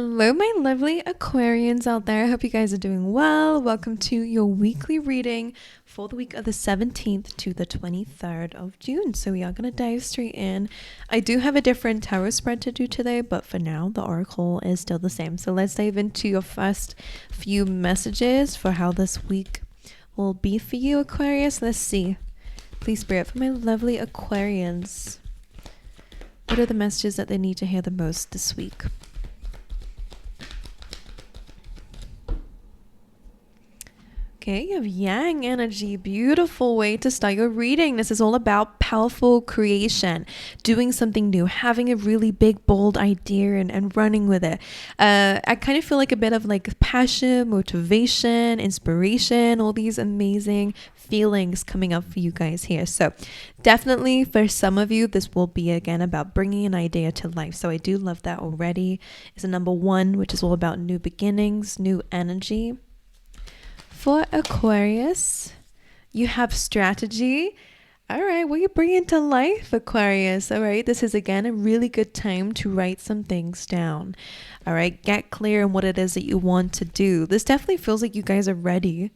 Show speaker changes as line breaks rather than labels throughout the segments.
Hello, my lovely Aquarians out there. I hope you guys are doing well. Welcome to your weekly reading for the week of the 17th to the 23rd of June. So we are going to dive straight in. I do have a different tarot spread to do today, but for now, the oracle is still the same. So let's dive into your first few messages for how this week will be for you, Aquarius. Let's see. Please, Spirit, for my lovely Aquarians. What are the messages that they need to hear the most this week? Okay, you have Yang energy. Beautiful way to start your reading. This is all about powerful creation, doing something new, having a really big, bold idea and running with it. I kind of feel like a bit of like passion, motivation, inspiration, all these amazing feelings coming up for you guys here. So definitely for some of you, this will be again about bringing an idea to life. So I do love that already. It's a number one, which is all about new beginnings, new energy. For Aquarius, you have strategy. All right, what are you bringing to life, Aquarius? All right, this is again a really good time to write some things down. All right, get clear on what it is that you want to do. This definitely feels like you guys are ready,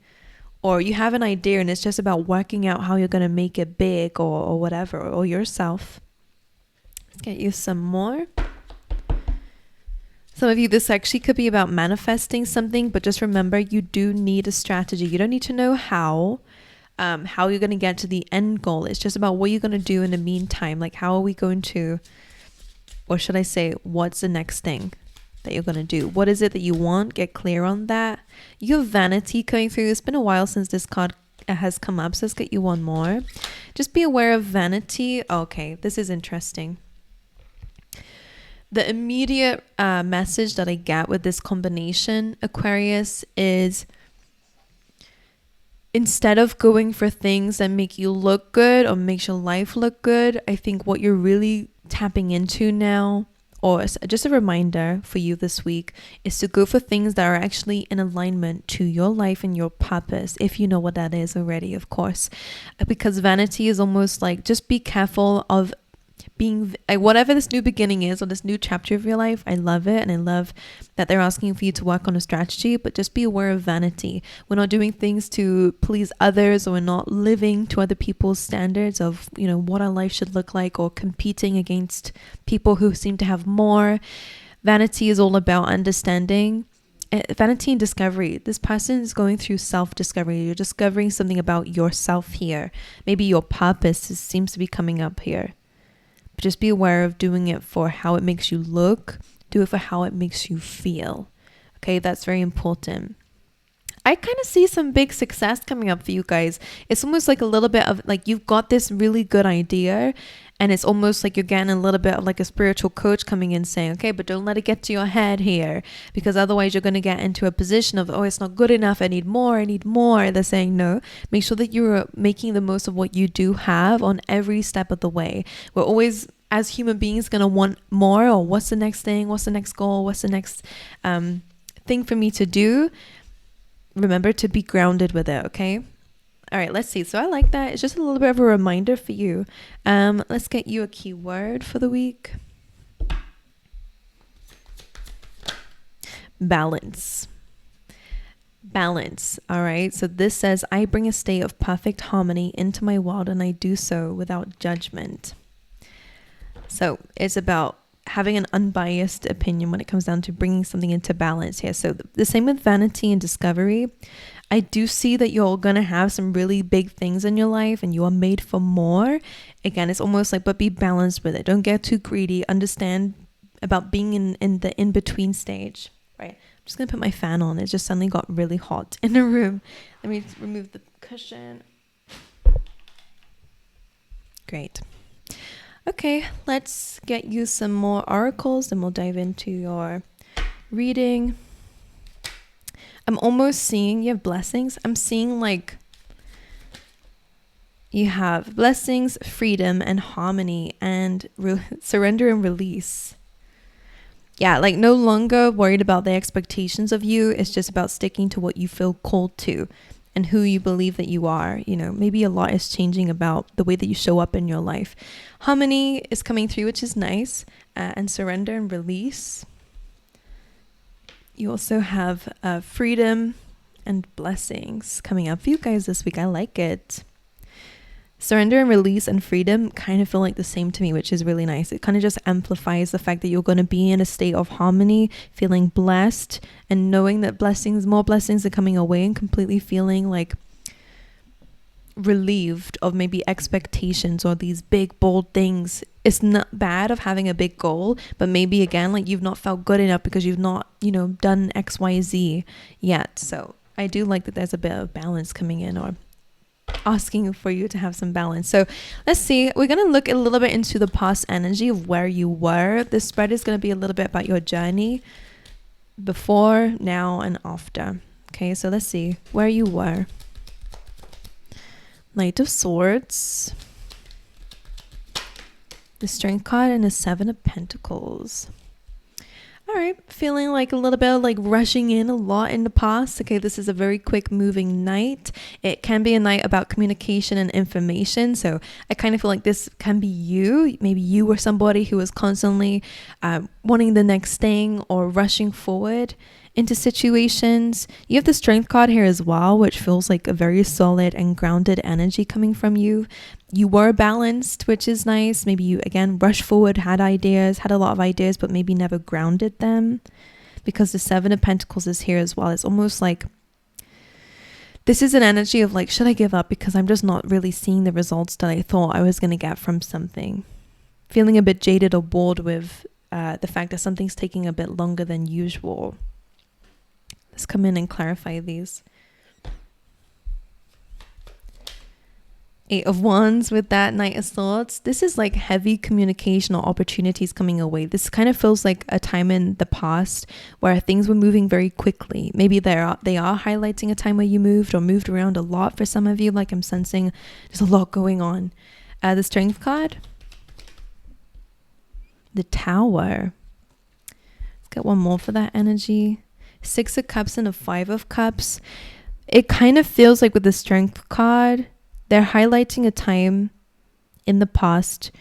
or you have an idea and it's just about working out how you're going to make it big or whatever, or yourself. Let's get you some more. Some of you, this actually could be about manifesting something, but just remember, you do need a strategy. You don't need to know how you're going to get to the end goal. It's just about what you're going to do in the meantime. Like, how are we going to, or should I say, what's the next thing that you're going to do? What is it that you want? Get clear on that. You have Vanity coming through. It's been a while since this card has come up, so let's get you one more. Just be aware of Vanity. Okay, this is interesting. The immediate message that I get with this combination, Aquarius, is instead of going for things that make you look good or makes your life look good, I think what you're really tapping into now, or just a reminder for you this week, is to go for things that are actually in alignment to your life and your purpose, if you know what that is already, of course. Because Vanity is almost like, just be careful of being whatever this new beginning is, or this new chapter of your life. I love it, and I love that they're asking for you to work on a strategy, but just be aware of vanity. We're not doing things to please others, or we're not living to other people's standards of, you know, what our life should look like, or competing against people who seem to have more. Vanity is all about understanding. Vanity and discovery. This person is going through self-discovery. You're discovering something about yourself here. Maybe your purpose seems to be coming up here. But just be aware of doing it for how it makes you look. Do it for how it makes you feel. Okay, that's very important. I kind of see some big success coming up for you guys. It's almost like a little bit of like, you've got this really good idea, and it's almost like you're getting a little bit of like a spiritual coach coming in saying, okay, but don't let it get to your head here, because otherwise you're going to get into a position of, oh, it's not good enough. I need more. They're saying, no, make sure that you're making the most of what you do have on every step of the way. We're always, as human beings, going to want more, or what's the next thing? What's the next goal? What's the next thing for me to do? Remember to be grounded with it, okay? All right, let's see. So I like that. It's just a little bit of a reminder for you. Let's get you a keyword for the week. Balance. Balance. All right. So this says, I bring a state of perfect harmony into my world, and I do so without judgment. So it's about having an unbiased opinion when it comes down to bringing something into balance here. So the same with vanity and discovery. I do see that you're going to have some really big things in your life, and you are made for more. Again, it's almost like, but be balanced with it. Don't get too greedy. Understand about being in the in-between stage, right? I'm just going to put my fan on. It just suddenly got really hot in the room. Let me remove the cushion. Great. Okay, let's get you some more oracles, and we'll dive into your reading. I'm almost seeing you have blessings. I'm seeing like you have blessings, freedom, and harmony, and surrender and release. Yeah, like no longer worried about the expectations of you. It's just about sticking to what you feel called to and who you believe that you are. You know, maybe a lot is changing about the way that you show up in your life. Harmony is coming through, which is nice, and surrender and release. You also have freedom and blessings coming up for you guys this week. I like it. Surrender and release and freedom kind of feel like the same to me, which is really nice. It kind of just amplifies the fact that you're going to be in a state of harmony, feeling blessed, and knowing that more blessings are coming away, and completely feeling like relieved of maybe expectations or these big bold things. It's not bad of having a big goal, but maybe again, like you've not felt good enough because you've not, done XYZ yet. So I do like that there's a bit of balance coming in, or asking for you to have some balance. So let's see, we're going to look a little bit into the past energy of where you were. This spread is going to be a little bit about your journey before, now, and after. Okay, so let's see where you were. Knight of Swords, the Strength card, and the Seven of Pentacles. All right, feeling like a little bit of like rushing in a lot in the past. Okay, this is a very quick moving night. It can be a night about communication and information. So I kind of feel like this can be you. Maybe you were somebody who was constantly wanting the next thing or rushing forward into situations. You have the Strength card here as well, which feels like a very solid and grounded energy coming from you. You were balanced, which is nice. Maybe you, again, rushed forward, had a lot of ideas, but maybe never grounded them, because the Seven of Pentacles is here as well. It's almost like this is an energy of like, should I give up because I'm just not really seeing the results that I thought I was going to get from something? Feeling a bit jaded or bored with the fact that something's taking a bit longer than usual. Let's come in and clarify these. Eight of Wands with that Knight of Swords. This is like heavy communication or opportunities coming away. This kind of feels like a time in the past where things were moving very quickly. Maybe they are highlighting a time where you moved or moved around a lot for some of you. Like I'm sensing there's a lot going on. The Strength card. The Tower. Let's get one more for that energy. Six of Cups and a Five of Cups. It kind of feels like with the Strength card, they're highlighting a time in the past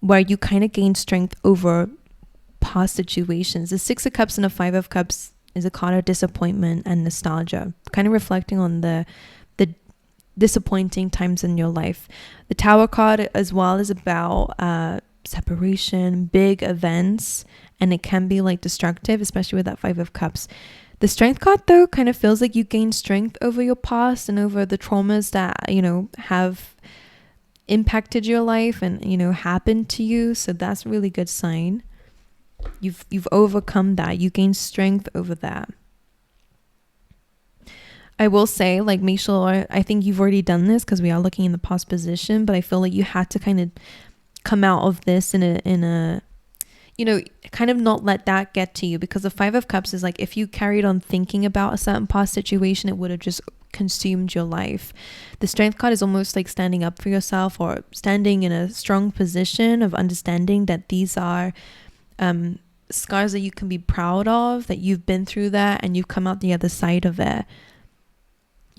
where you kind of gained strength over past situations. The Six of Cups and a Five of Cups is a card of disappointment and nostalgia, kind of reflecting on the disappointing times in your life. The Tower card as well is about separation, big events, and it can be like destructive, especially with that Five of Cups. The Strength card though kind of feels like you gain strength over your past and over the traumas that have impacted your life and happened to you. So that's a really good sign. You've overcome that. You gain strength over that. I will say, like, make sure, I think you've already done this because we are looking in the past position, but I feel like you had to kind of come out of this in a kind of not let that get to you, because the Five of Cups is like, if you carried on thinking about a certain past situation, it would have just consumed your life. The Strength card is almost like standing up for yourself, or standing in a strong position of understanding that these are scars that you can be proud of, that you've been through that and you've come out the other side of it.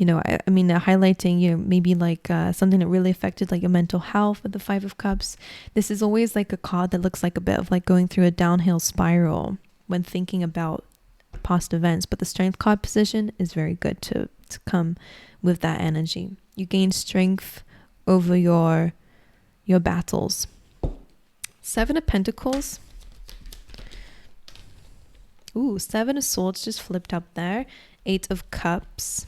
I mean, they're highlighting, maybe like something that really affected like your mental health with the Five of Cups. This is always like a card that looks like a bit of like going through a downhill spiral when thinking about past events. But the Strength card position is very good to come with that energy. You gain strength over your battles. Seven of Pentacles. Ooh, Seven of Swords just flipped up there. Eight of Cups.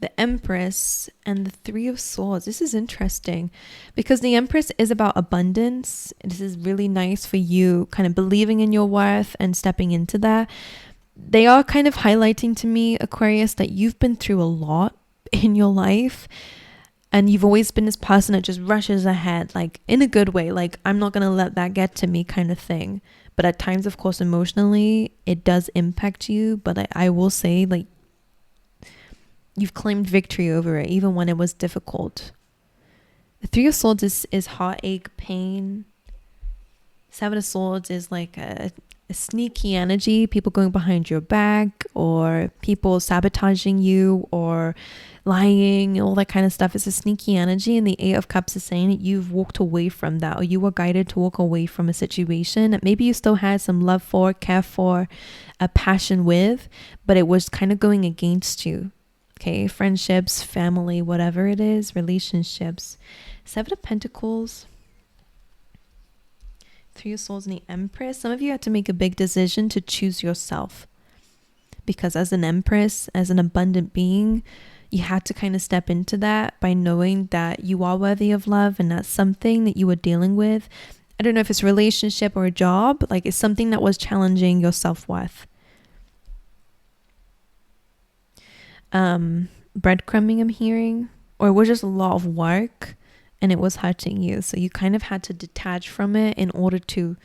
The Empress and the Three of Swords. This is interesting because the Empress is about abundance. This is really nice for you kind of believing in your worth and stepping into that. They are kind of highlighting to me, Aquarius, that you've been through a lot in your life and you've always been this person that just rushes ahead, like in a good way, like I'm not going to let that get to me kind of thing. But at times, of course, emotionally, it does impact you. But I will say, like, you've claimed victory over it, even when it was difficult. The Three of Swords is heartache, pain. Seven of Swords is like a sneaky energy, people going behind your back, or people sabotaging you, or lying, all that kind of stuff. It's a sneaky energy, and the Eight of Cups is saying that you've walked away from that, or you were guided to walk away from a situation that maybe you still had some love for, care for, a passion with, but it was kind of going against you. Okay, friendships, family, whatever it is, relationships. Seven of Pentacles, Three of Swords, and the Empress. Some of you had to make a big decision to choose yourself, because as an Empress, as an abundant being, you had to kind of step into that by knowing that you are worthy of love, and that's something that you were dealing with. I don't know if it's a relationship or a job, like it's something that was challenging your self-worth. Breadcrumbing, I'm hearing, or it was just a lot of work and it was hurting you, so you kind of had to detach from it in order to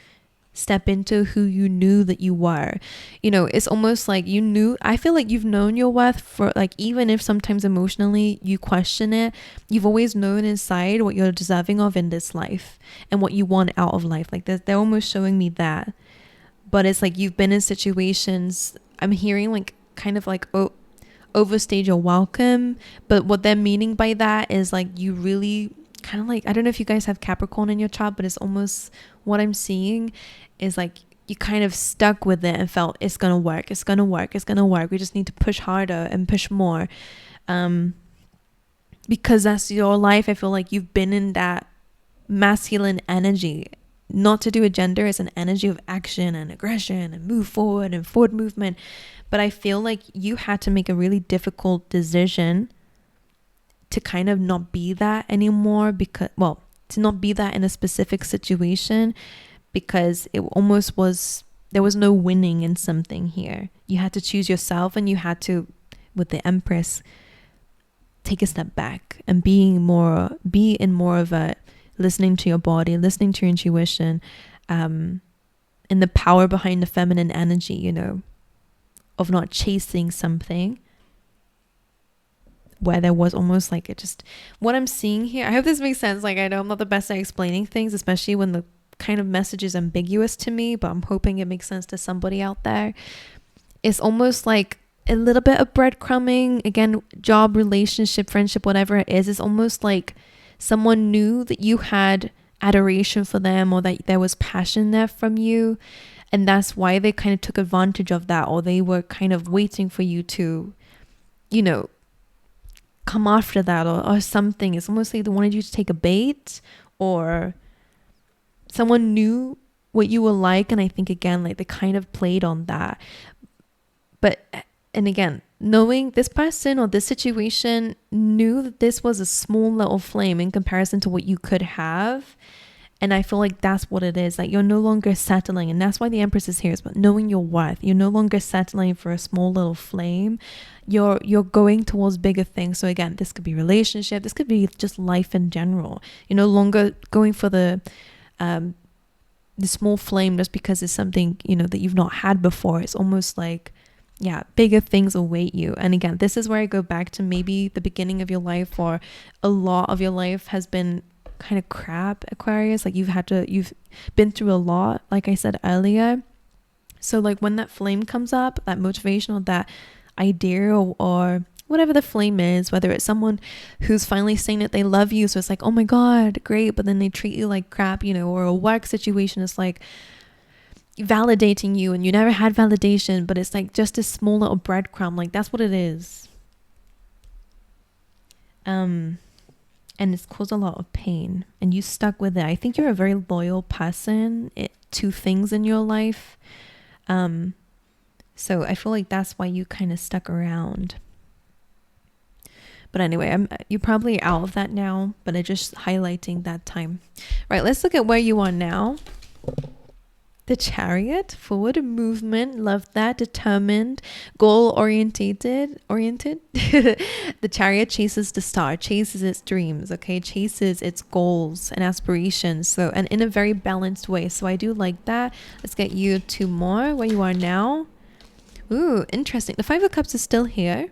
step into who you knew that you were. You know, it's almost like you knew, I feel like you've known your worth for, like, even if sometimes emotionally you question it, you've always known inside what you're deserving of in this life and what you want out of life. Like they're almost showing me that. But it's like you've been in situations, I'm hearing like kind of like overstayed your welcome, but what they're meaning by that is like you really kind of like, I don't know if you guys have Capricorn in your chart, but it's almost what I'm seeing is like you kind of stuck with it and felt it's gonna work, it's gonna work, it's gonna work, we just need to push harder and push more, because that's your life. I feel like you've been in that masculine energy, not to do with gender, it's an energy of action and aggression and move forward and forward movement. But I feel like you had to make a really difficult decision to kind of not be that anymore, because, well, to not be that in a specific situation, because it almost was, there was no winning in something here. You had to choose yourself, and you had to, with the Empress, take a step back and be in more of a listening to your body, listening to your intuition, and the power behind the feminine energy, you know, of not chasing something where there was almost like it just, what I'm seeing here, I hope this makes sense. Like, I know I'm not the best at explaining things, especially when the kind of message is ambiguous to me, but I'm hoping it makes sense to somebody out there. It's almost like a little bit of breadcrumbing, again, job, relationship, friendship, whatever it is. It's almost like someone knew that you had adoration for them, or that there was passion there from you, and that's why they kind of took advantage of that, or they were kind of waiting for you to, you know, come after that, or something. It's almost like they wanted you to take a bait, or someone knew what you were like, and I think again, like they kind of played on that. But, and again, knowing this person or this situation knew that this was a small little flame in comparison to what you could have. And I feel like that's what it is. Like, you're no longer settling. And that's why the Empress is here, is about knowing your worth. You're no longer settling for a small little flame. You're going towards bigger things. So again, this could be relationship. This could be just life in general. You're no longer going for the small flame just because it's something, you know, that you've not had before. It's almost like, yeah, bigger things await you. And again, this is where I go back to maybe the beginning of your life, or a lot of your life has been kind of crap, Aquarius. Like you've been through a lot, like I said earlier. So like when that flame comes up, that motivation or that idea, or whatever the flame is, whether it's someone who's finally saying that they love you, so it's like, oh my god, great, but then they treat you like crap, you know, or a work situation is like validating you and you never had validation, but it's like just a small little breadcrumb. Like that's what it is. And it's caused a lot of pain, and you stuck with it. I think you're a very loyal person to things in your life. So I feel like that's why you kind of stuck around. But anyway, you're probably out of that now, but I'm just highlighting that time. Right, let's look at where you are now. The Chariot, forward movement, love that, determined, goal-oriented. The Chariot chases the star, chases its dreams, okay, chases its goals and aspirations, so, and in a very balanced way. So I do like that. Let's get you two more, where you are now. Ooh, interesting. The Five of Cups is still here.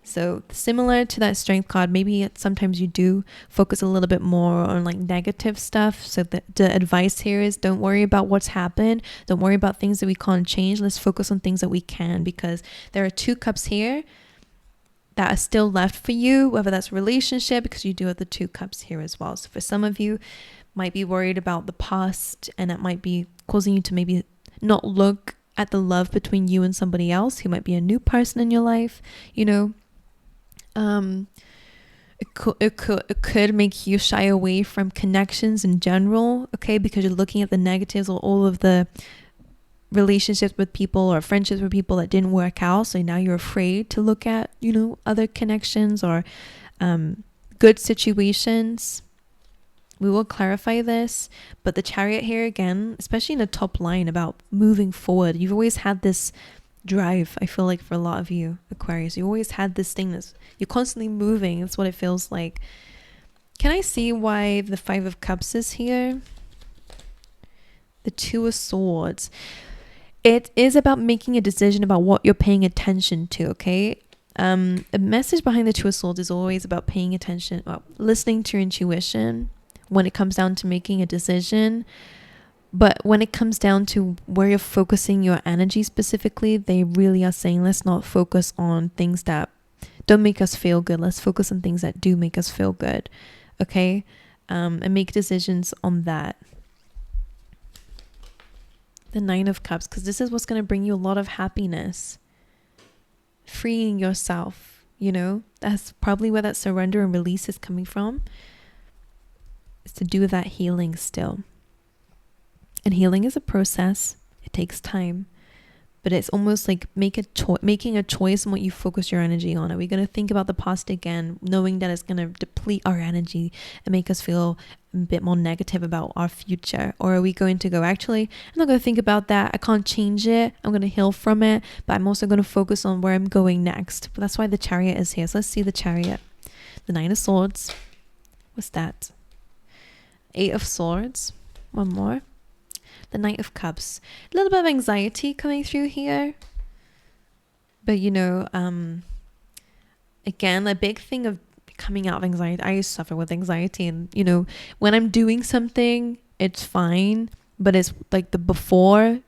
So similar to that strength card, maybe sometimes you do focus a little bit more on like negative stuff. So the advice here is don't worry about what's happened. Don't worry about things that we can't change. Let's focus on things that we can, because there are 2 cups here that are still left for you, whether that's relationship, because you do have the 2 cups here as well. So for some of you, might be worried about the past, and that might be causing you to maybe not look at the love between you and somebody else who might be a new person in your life, you know. It could make you shy away from connections in general, okay, because you're looking at the negatives or all of the relationships with people or friendships with people that didn't work out. So now you're afraid to look at, you know, other connections or good situations. We will clarify this, but the Chariot here again, especially in the top line about moving forward, you've always had this drive. I feel like for a lot of you Aquarius, you always had this thing that's, you're constantly moving. That's what it feels like. Can I see why the 5 of Cups is here? The 2 of Swords. It is about making a decision about what you're paying attention to, okay? The message behind the 2 of Swords is always about paying attention, listening to your intuition when it comes down to making a decision. But when it comes down to where you're focusing your energy specifically, they really are saying, let's not focus on things that don't make us feel good. Let's focus on things that do make us feel good. Okay? And make decisions on that. The 9 of Cups, because this is what's going to bring you a lot of happiness. Freeing yourself, you know? That's probably where that surrender and release is coming from. It's to do with that healing still. And healing is a process. It takes time. But it's almost like making a choice on what you focus your energy on. Are we going to think about the past again, knowing that it's going to deplete our energy and make us feel a bit more negative about our future? Or are we going to go, actually, I'm not going to think about that. I can't change it. I'm going to heal from it. But I'm also going to focus on where I'm going next. But that's why the Chariot is here. So let's see the Chariot. The 9 of Swords. What's that? 8 of Swords. One more. The Knight of Cups. A little bit of anxiety coming through here. But, you know, again, a big thing of coming out of anxiety. I suffer with anxiety. And, you know, when I'm doing something, it's fine. But it's like the before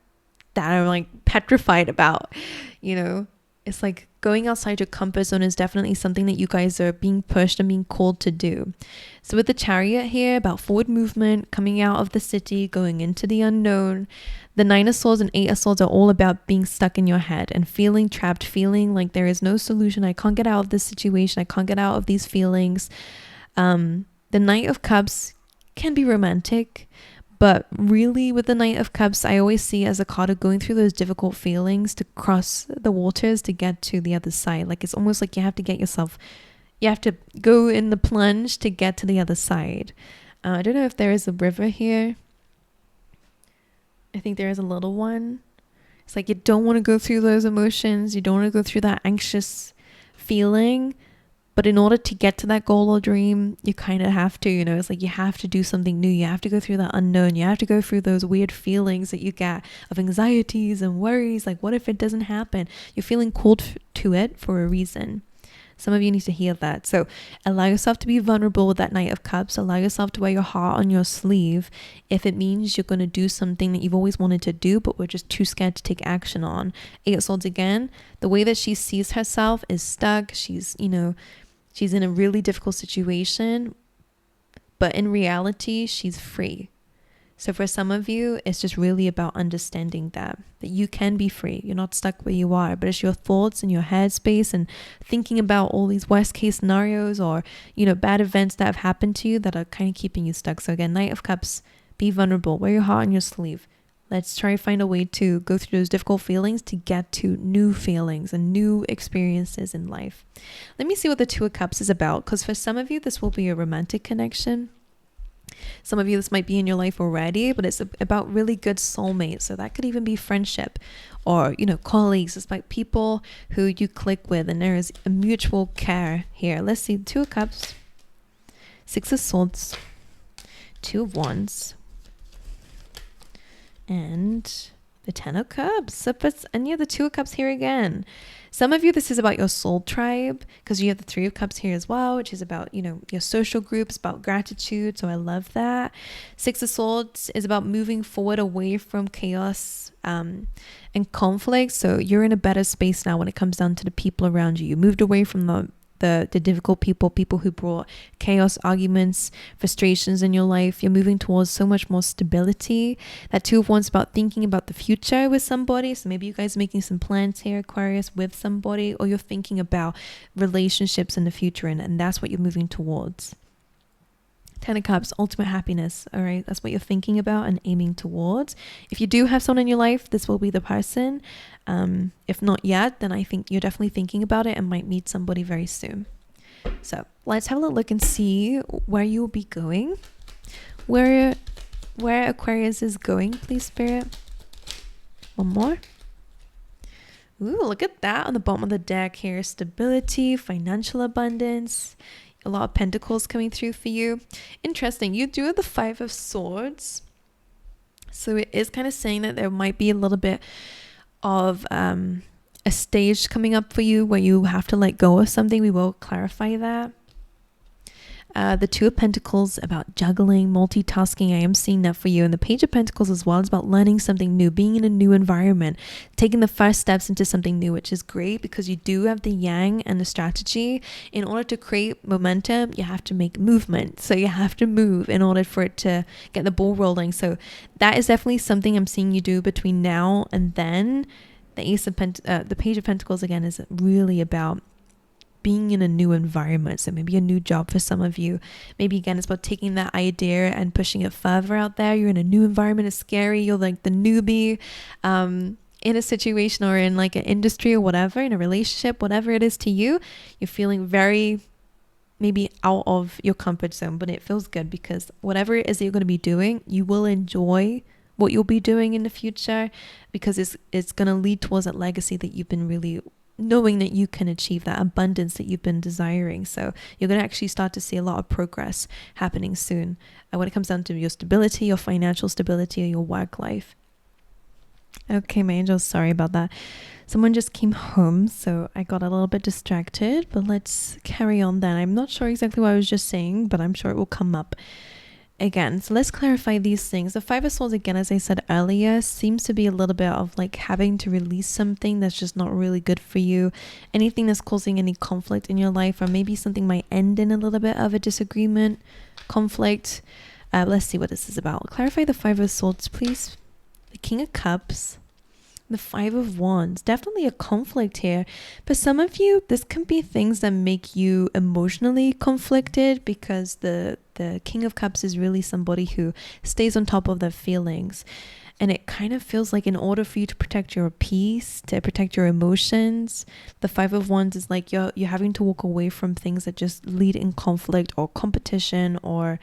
that I'm like petrified about, you know. It's like going outside your comfort zone is definitely something that you guys are being pushed and being called to do. So with the Chariot here, about forward movement, coming out of the city, going into the unknown. The 9 of Swords and 8 of Swords are all about being stuck in your head and feeling trapped, feeling like there is no solution. I can't get out of this situation. I can't get out of these feelings. The Knight of Cups can be romantic. But really with the Knight of Cups, I always see as a card of going through those difficult feelings to cross the waters to get to the other side. Like it's almost like you have to go in the plunge to get to the other side. I don't know if there is a river here. I think there is a little one. It's like you don't want to go through those emotions. You don't want to go through that anxious feeling. But in order to get to that goal or dream, you kind of have to, you know, it's like you have to do something new. You have to go through that unknown. You have to go through those weird feelings that you get of anxieties and worries. Like, what if it doesn't happen? You're feeling called to it for a reason. Some of you need to hear that. So allow yourself to be vulnerable with that Knight of Cups. Allow yourself to wear your heart on your sleeve if it means you're going to do something that you've always wanted to do, but we're just too scared to take action on. 8 of Swords again, the way that she sees herself is stuck. She's, you know, she's in a really difficult situation, but in reality, she's free. So for some of you, it's just really about understanding that you can be free. You're not stuck where you are, but it's your thoughts and your headspace and thinking about all these worst case scenarios or, you know, bad events that have happened to you that are kind of keeping you stuck. So again, Knight of Cups, be vulnerable, wear your heart on your sleeve. Let's try to find a way to go through those difficult feelings to get to new feelings and new experiences in life. Let me see what the 2 of Cups is about, because for some of you, this will be a romantic connection. Some of you, this might be in your life already, but it's about really good soulmates. So that could even be friendship or, you know, colleagues. It's like people who you click with and there is a mutual care here. Let's see, 2 of Cups, 6 of Swords, 2 of Wands, and the 10 of Cups. So and yeah, the 2 of Cups here again. Some of you, this is about your soul tribe, because you have the Three of Cups here as well, which is about, you know, your social groups, about gratitude. So I love that. Six of Swords is about moving forward away from chaos and conflict. So you're in a better space now when it comes down to the people around you. You moved away from the difficult people who brought chaos, arguments, frustrations in your life. You're moving towards so much more stability. That Two of Wands about thinking about the future with somebody. So maybe you guys are making some plans here, Aquarius, with somebody, or you're thinking about relationships in the future, and that's what you're moving towards. Ten of Cups, ultimate happiness. All right, that's what you're thinking about and aiming towards. If you do have someone in your life, this will be the person. If not yet, then I think you're definitely thinking about it and might meet somebody very soon. So let's have a look and see where you will be going. Where Aquarius is going, please, Spirit. One more. Ooh, look at that on the bottom of the deck here. Stability, financial abundance. A lot of pentacles coming through for you. Interesting. You do have the Five of Swords. So it is kind of saying that there might be a little bit of a stage coming up for you where you have to let go of something. We will clarify that. The Two of Pentacles about juggling, multitasking. I am seeing that for you. And the Page of Pentacles as well is about learning something new, being in a new environment, taking the first steps into something new, which is great because you do have the yang and the strategy. In order to create momentum, you have to make movement. So you have to move in order for it to get the ball rolling. So that is definitely something I'm seeing you do between now and then. The Page of Pentacles again is really about being in a new environment. So maybe a new job for some of you. Maybe again, it's about taking that idea and pushing it further out there. You're in a new environment. It's scary. You're like the newbie in a situation or in like an industry or whatever, in a relationship, whatever it is to you. You're feeling very maybe out of your comfort zone, but it feels good because whatever it is that you're going to be doing, you will enjoy what you'll be doing in the future because it's going to lead towards that legacy that you've been really knowing that you can achieve, that abundance that you've been desiring. So you're going to actually start to see a lot of progress happening soon when it comes down to your stability, your financial stability, or your work life. Okay, my angels, sorry about that. Someone just came home, so I got a little bit distracted, but let's carry on then. I'm not sure exactly what I was just saying, but I'm sure it will come up again. So let's clarify these things. The Five of Swords, again, as I said earlier, seems to be a little bit of like having to release something that's just not really good for you. Anything that's causing any conflict in your life, or maybe something might end in a little bit of a disagreement, conflict. Let's see what this is about. Clarify the Five of Swords, please. The King of Cups. The Five of Wands, definitely a conflict here. But some of you, this can be things that make you emotionally conflicted because the King of Cups is really somebody who stays on top of their feelings. And it kind of feels like in order for you to protect your peace, to protect your emotions, the Five of Wands is like you're having to walk away from things that just lead in conflict or competition or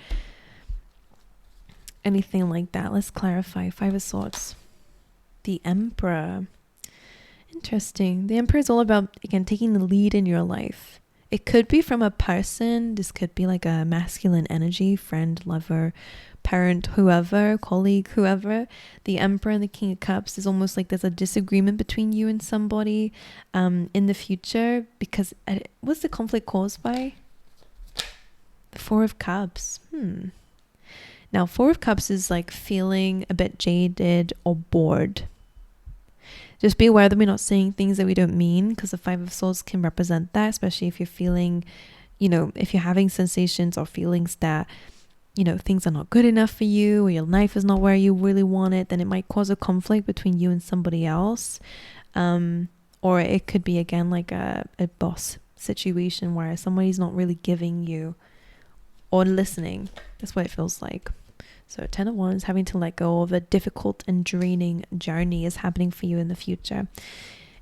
anything like that. Let's clarify. Five of Swords. The Emperor. Interesting. The Emperor is all about, again, taking the lead in your life. It could be from a person. This could be like a masculine energy, friend, lover, parent, whoever, colleague, whoever. The Emperor and the King of Cups is almost like there's a disagreement between you and somebody in the future because what's the conflict caused by? The Four of Cups. Now, Four of Cups is like feeling a bit jaded or bored. Just be aware that we're not saying things that we don't mean because the Five of Swords can represent that, especially if you're feeling, if you're having sensations or feelings that, things are not good enough for you or your life is not where you really want it, then it might cause a conflict between you and somebody else. Or it could be, again, like a boss situation where somebody's not really giving you or listening. That's what it feels like. So 10 of Wands, having to let go of a difficult and draining journey is happening for you in the future.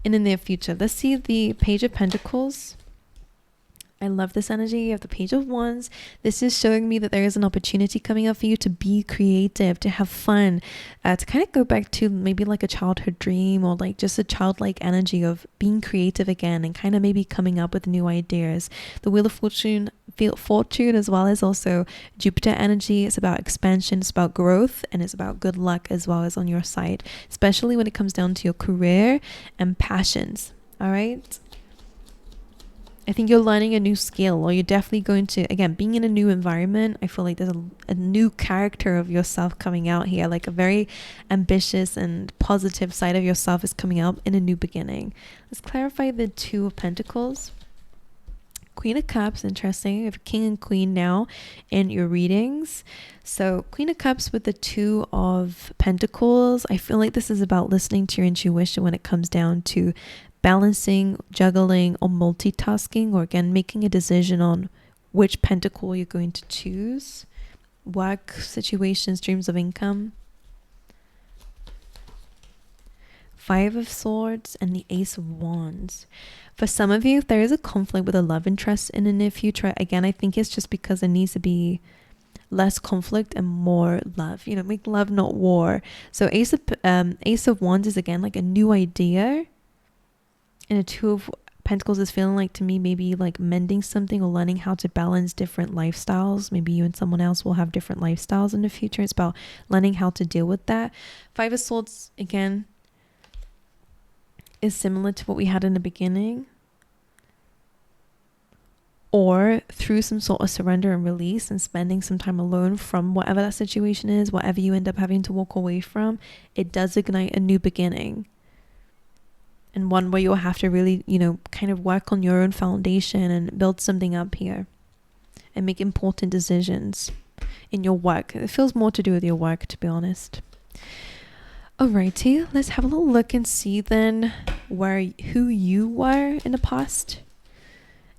In the near future, let's see the Page of Pentacles. I love this energy of the Page of Wands. This is showing me that there is an opportunity coming up for you to be creative, to have fun, to kind of go back to maybe like a childhood dream or like just a childlike energy of being creative again and kind of maybe coming up with new ideas. The Wheel of Fortune as well as also Jupiter energy. It's about expansion, it's about growth, and it's about good luck as well as on your side, especially when it comes down to your career and passions. All right. I think you're learning a new skill, or you're definitely going to, again, being in a new environment. I feel like there's a new character of yourself coming out here, like a very ambitious and positive side of yourself is coming out in a new beginning. Let's clarify the Two of Pentacles. Queen of Cups, interesting. You have King and Queen now in your readings. So Queen of Cups with the Two of Pentacles. I feel like this is about listening to your intuition when it comes down to balancing, juggling, or multitasking, or again, making a decision on which pentacle you're going to choose. Work, situations, streams of income. Five of Swords and the Ace of Wands. For some of you, if there is a conflict with a love interest in the near future, again, I think it's just because there needs to be less conflict and more love. You know, make love, not war. So Ace of Wands is again like a new idea. And a Two of Pentacles is feeling like, to me, maybe like mending something or learning how to balance different lifestyles. Maybe you and someone else will have different lifestyles in the future. It's about learning how to deal with that. Five of Swords, again, is similar to what we had in the beginning. Or through some sort of surrender and release and spending some time alone from whatever that situation is, whatever you end up having to walk away from, it does ignite a new beginning. And one where you'll have to really, you know, kind of work on your own foundation and build something up here and make important decisions in your work. It feels more to do with your work, to be honest. Alrighty, let's have a little look and see then who you were in the past.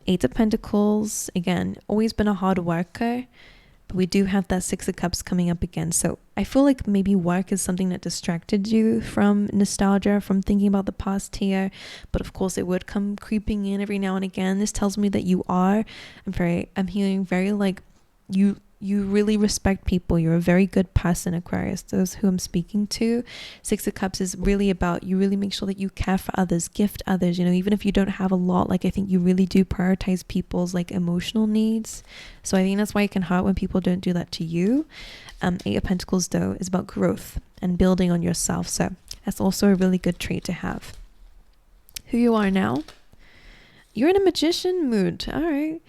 Eight of Pentacles, again, always been a hard worker. But we do have that Six of Cups coming up again. So I feel like maybe work is something that distracted you from nostalgia, from thinking about the past here. But of course it would come creeping in every now and again. This tells me that you are, I'm hearing very like you really respect people. You're a very good person, Aquarius, those who I'm speaking to. Six of Cups is really about you really make sure that you care for others, gift others, you know, even if you don't have a lot. Like I think you really do prioritize people's like emotional needs. So I think that's why it can hurt when people don't do that to you. Eight of Pentacles though is about growth and building on yourself. So that's also a really good trait to have. Who you are now? You're in a magician mood. All right.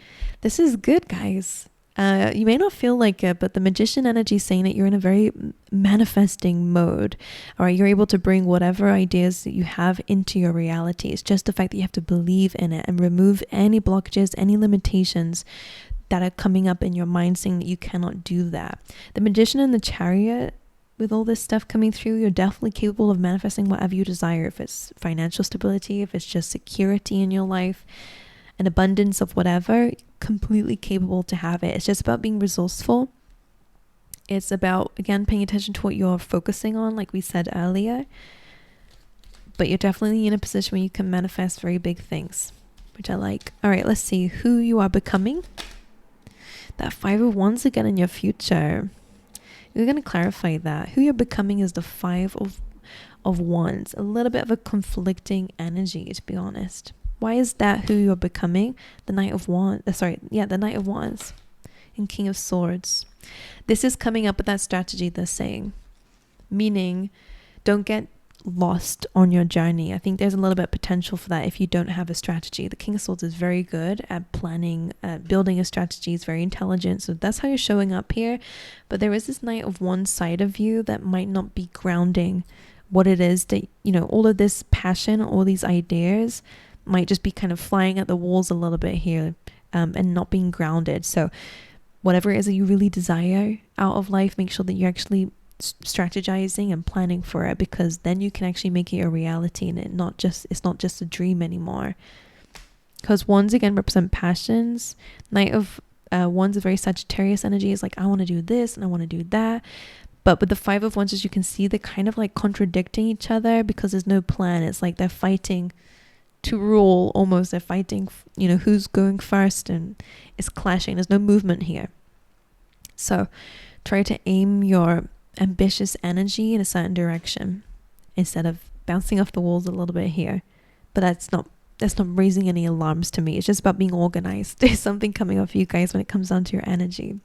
This is good, guys. You may not feel like it, but the magician energy is saying that you're in a very manifesting mode. All right, you're able to bring whatever ideas that you have into your reality. It's just the fact that you have to believe in it and remove any blockages, any limitations that are coming up in your mind saying that you cannot do that. The Magician and the Chariot, with all this stuff coming through, you're definitely capable of manifesting whatever you desire. If it's financial stability, if it's just security in your life, an abundance of whatever, completely capable to have it. It's just about being resourceful. It's about, again, paying attention to what you're focusing on, like we said earlier. But you're definitely in a position where you can manifest very big things, which I like. All right, let's see who you are becoming. That Five of Wands again in your future. We're going to clarify that. Who you're becoming is the Five of Wands. A little bit of a conflicting energy, to be honest. Why is that who you're becoming? The Knight of Wands. The Knight of Wands and King of Swords. This is coming up with that strategy they're saying. Meaning, don't get lost on your journey. I think there's a little bit of potential for that if you don't have a strategy. The King of Swords is very good at planning, building a strategy. Is very intelligent. So that's how you're showing up here. But there is this Knight of Wands side of you that might not be grounding what it is that, you know, all of this passion, all these ideas might just be kind of flying at the walls a little bit here, and not being grounded. So whatever it is that you really desire out of life, make sure that you're actually strategizing and planning for it, because then you can actually make it a reality and it's not just a dream anymore. Because Wands again represent passions. Knight of Wands is very Sagittarius energy. Is like, I want to do this and I want to do that. But with the Five of Wands, as you can see, they're kind of like contradicting each other because there's no plan. It's like they're fighting to rule almost. They're fighting, you know, who's going first, and it's clashing. There's no movement here. So try to aim your ambitious energy in a certain direction instead of bouncing off the walls a little bit here. But that's not raising any alarms to me. It's just about being organized. There's something coming off you guys when it comes down to your energy.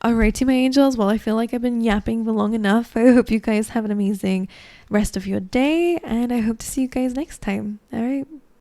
Alrighty, my angels. Well, I feel like I've been yapping for long enough. I hope you guys have an amazing rest of your day, and I hope to see you guys next time. All right.